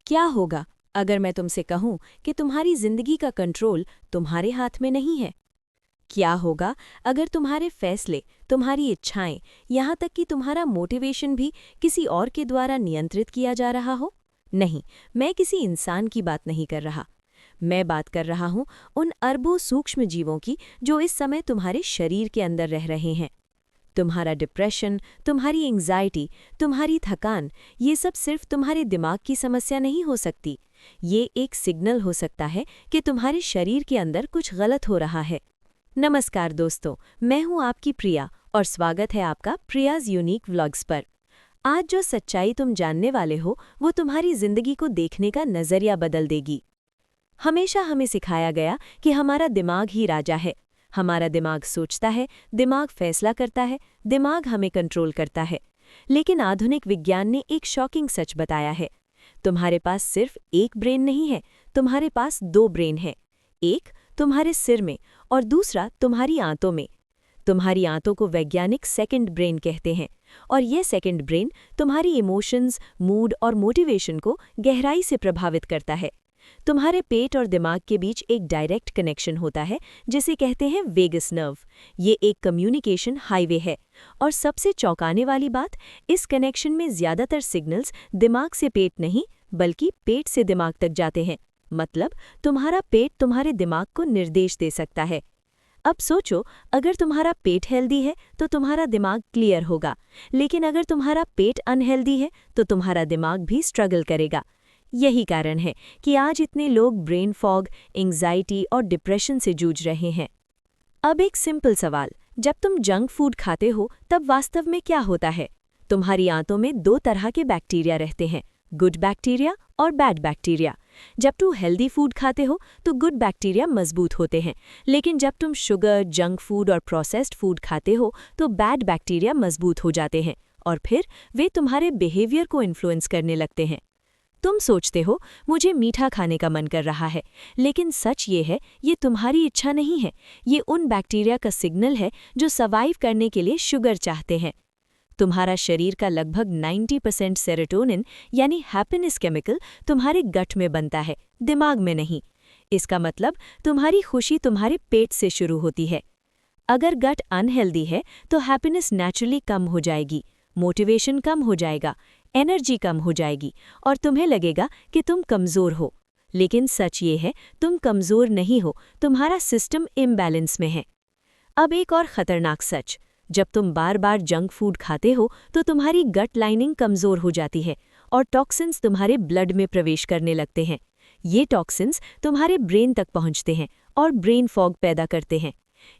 क्या होगा अगर मैं तुमसे कहूं कि तुम्हारी जिंदगी का कंट्रोल तुम्हारे हाथ में नहीं है? क्या होगा अगर तुम्हारे फैसले, तुम्हारी इच्छाएं, यहाँ तक कि तुम्हारा मोटिवेशन भी किसी और के द्वारा नियंत्रित किया जा रहा हो? नहीं, मैं किसी इंसान की बात नहीं कर रहा। मैं बात कर रहा हूं उन अरबों सूक्ष्म जीवों की जो इस समय तुम्हारे शरीर के अंदर रह रहे हैं। तुम्हारा डिप्रेशन, तुम्हारी एंग्जाइटी, तुम्हारी थकान, ये सब सिर्फ तुम्हारे दिमाग की समस्या नहीं हो सकती। ये एक सिग्नल हो सकता है कि तुम्हारे शरीर के अंदर कुछ गलत हो रहा है। नमस्कार दोस्तों, मैं हूं आपकी प्रिया और स्वागत है आपका प्रियाज यूनिक व्लॉग्स पर। आज जो सच्चाई तुम जानने वाले हो वो तुम्हारी जिंदगी को देखने का नजरिया बदल देगी। हमेशा हमें सिखाया गया कि हमारा दिमाग ही राजा है। हमारा दिमाग सोचता है, दिमाग फैसला करता है, दिमाग हमें कंट्रोल करता है। लेकिन आधुनिक विज्ञान ने एक शॉकिंग सच बताया है। तुम्हारे पास सिर्फ एक ब्रेन नहीं है, तुम्हारे पास दो ब्रेन है। एक तुम्हारे सिर में और दूसरा तुम्हारी आंतों में। तुम्हारी आंतों को वैज्ञानिक सेकंड ब्रेन कहते हैं और यह सेकंड ब्रेन तुम्हारी इमोशंस, मूड और मोटिवेशन को गहराई से प्रभावित करता है। तुम्हारे पेट और दिमाग के बीच एक डायरेक्ट कनेक्शन होता है जिसे कहते हैं वेगस नर्व। ये एक कम्युनिकेशन हाईवे है और सबसे चौंकाने वाली बात, इस कनेक्शन में ज़्यादातर सिग्नल्स दिमाग से पेट नहीं बल्कि पेट से दिमाग तक जाते हैं। मतलब तुम्हारा पेट तुम्हारे दिमाग को निर्देश दे सकता है। अब सोचो, अगर तुम्हारा पेट हेल्दी है तो तुम्हारा दिमाग क्लियर होगा, लेकिन अगर तुम्हारा पेट अनहेल्दी है तो तुम्हारा दिमाग भी स्ट्रगल करेगा। यही कारण है कि आज इतने लोग ब्रेन फॉग, एंग्जाइटी और डिप्रेशन से जूझ रहे हैं। अब एक सिंपल सवाल, जब तुम जंक फूड खाते हो तब वास्तव में क्या होता है? तुम्हारी आंतों में दो तरह के बैक्टीरिया रहते हैं, गुड बैक्टीरिया और बैड बैक्टीरिया। जब तुम हेल्दी फूड खाते हो तो गुड बैक्टीरिया मजबूत होते हैं, लेकिन जब तुम शुगर, जंक फूड और प्रोसेस्ड फूड खाते हो तो बैड बैक्टीरिया मजबूत हो जाते हैं और फिर वे तुम्हारे बिहेवियर को इन्फ्लुएंस करने लगते हैं। तुम सोचते हो मुझे मीठा खाने का मन कर रहा है, लेकिन सच ये है ये तुम्हारी इच्छा नहीं है, ये उन बैक्टीरिया का सिग्नल है जो सर्वाइव करने के लिए शुगर चाहते हैं। तुम्हारा शरीर का लगभग 90% सेरोटोनिन यानी हैप्पीनेस केमिकल तुम्हारे गट में बनता है, दिमाग में नहीं। इसका मतलब तुम्हारी खुशी तुम्हारे पेट से शुरू होती है। अगर गट अनहेल्दी है तो हैप्पीनेस नेचुरली कम हो जाएगी, मोटिवेशन कम हो जाएगा, एनर्जी कम हो जाएगी और तुम्हें लगेगा कि तुम कमज़ोर हो। लेकिन सच ये है, तुम कमज़ोर नहीं हो, तुम्हारा सिस्टम इम्बैलेंस में है। अब एक और ख़तरनाक सच, जब तुम बार बार जंक फूड खाते हो तो तुम्हारी गट लाइनिंग कमज़ोर हो जाती है और टॉक्सिन्स तुम्हारे ब्लड में प्रवेश करने लगते हैं। ये टॉक्सिन्स तुम्हारे ब्रेन तक पहुंचते हैं और ब्रेन फॉग पैदा करते हैं।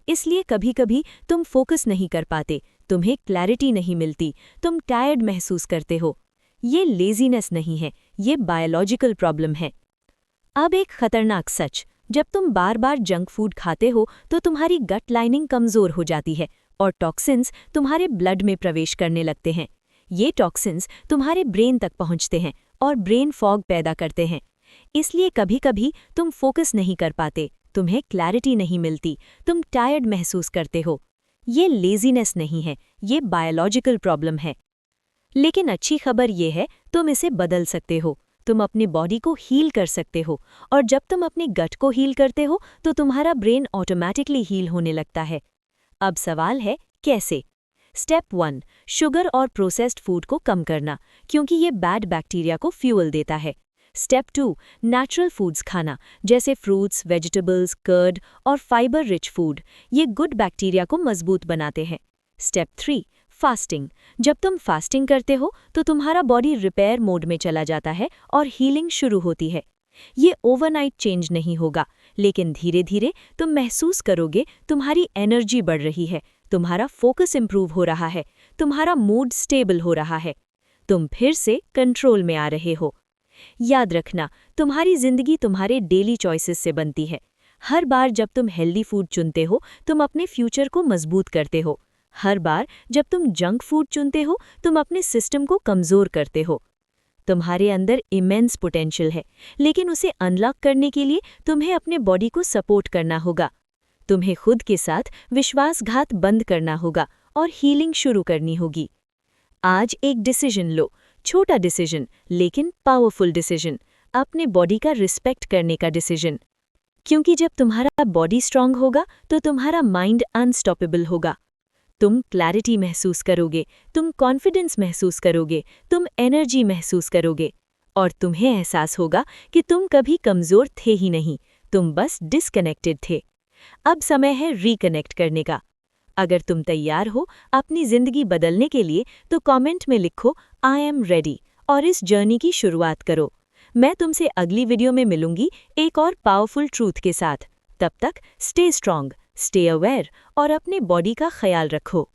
इसलिए कभी कभी तुम फोकस नहीं कर पाते, तुम्हें क्लैरिटी नहीं मिलती, तुम टायर्ड महसूस करते हो। ये लेजीनेस नहीं है, ये बायोलॉजिकल प्रॉब्लम है। अब एक खतरनाक सच, जब तुम बार बार जंक फूड खाते हो तो तुम्हारी गट लाइनिंग कमज़ोर हो जाती है और टॉक्सिन्स तुम्हारे ब्लड में प्रवेश करने लगते हैं। ये टॉक्सिन्स तुम्हारे ब्रेन तक पहुंचते हैं और ब्रेन फॉग पैदा करते हैं। इसलिए कभी कभी तुम फोकस नहीं कर पाते, तुम्हें क्लैरिटी नहीं मिलती, तुम टायर्ड महसूस करते हो। ये लेजीनेस नहीं है, ये बायोलॉजिकल प्रॉब्लम है। लेकिन अच्छी खबर ये है, तुम इसे बदल सकते हो, तुम अपने बॉडी को हील कर सकते हो और जब तुम अपने गट को हील करते हो तो तुम्हारा ब्रेन ऑटोमेटिकली हील होने लगता है। अब सवाल है कैसे? स्टेप 1, शुगर और प्रोसेस्ड फूड को कम करना, क्योंकि ये बैड बैक्टीरिया को फ्यूल देता है। स्टेप 2, नेचुरल फूड्स खाना, जैसे फ्रूट्स, वेजिटेबल्स, कर्ड और फाइबर रिच फूड, ये गुड बैक्टीरिया को मजबूत बनाते हैं। Step 3, fasting. जब तुम फास्टिंग करते हो तो तुम्हारा बॉडी रिपेयर मोड में चला जाता है और हीलिंग शुरू होती है। ये ओवरनाइट चेंज नहीं होगा, लेकिन धीरे धीरे तुम महसूस करोगे तुम्हारी एनर्जी बढ़ रही है, तुम्हारा फोकस इंप्रूव हो रहा है, तुम्हारा मूड स्टेबल हो रहा है, तुम फिर से कंट्रोल में आ रहे हो। याद रखना, तुम्हारी जिंदगी तुम्हारे डेली चॉइसेस से बनती है। हर बार जब तुम हेल्दी फूड चुनते हो तुम अपने फ्यूचर को मजबूत करते हो। हर बार जब तुम जंक फूड चुनते हो तुम अपने सिस्टम को कमज़ोर करते हो। तुम्हारे अंदर इमेंस पोटेंशियल है, लेकिन उसे अनलॉक करने के लिए तुम्हें अपने बॉडी को सपोर्ट करना होगा। तुम्हें खुद के साथ विश्वासघात बंद करना होगा और हीलिंग शुरू करनी होगी। आज एक डिसीजन लो, छोटा डिसीजन लेकिन पावरफुल डिसीजन। अपने बॉडी का रिस्पेक्ट करने का डिसीजन। क्योंकि जब तुम्हारा बॉडी स्ट्रांग होगा तो तुम्हारा माइंड अनस्टॉपेबल होगा। तुम क्लैरिटी महसूस करोगे, तुम कॉन्फिडेंस महसूस करोगे, तुम एनर्जी महसूस करोगे और तुम्हें एहसास होगा कि तुम कभी कमज़ोर थे ही नहीं, तुम बस डिस्कनेक्टेड थे। अब समय है रिकनेक्ट करने का। अगर तुम तैयार हो अपनी ज़िंदगी बदलने के लिए तो कमेंट में लिखो आई एम रेडी और इस जर्नी की शुरुआत करो। मैं तुमसे अगली वीडियो में मिलूंगी एक और पावरफुल ट्रूथ के साथ। तब तक स्टे स्ट्रांग, स्टे अवेयर और अपने बॉडी का ख्याल रखो।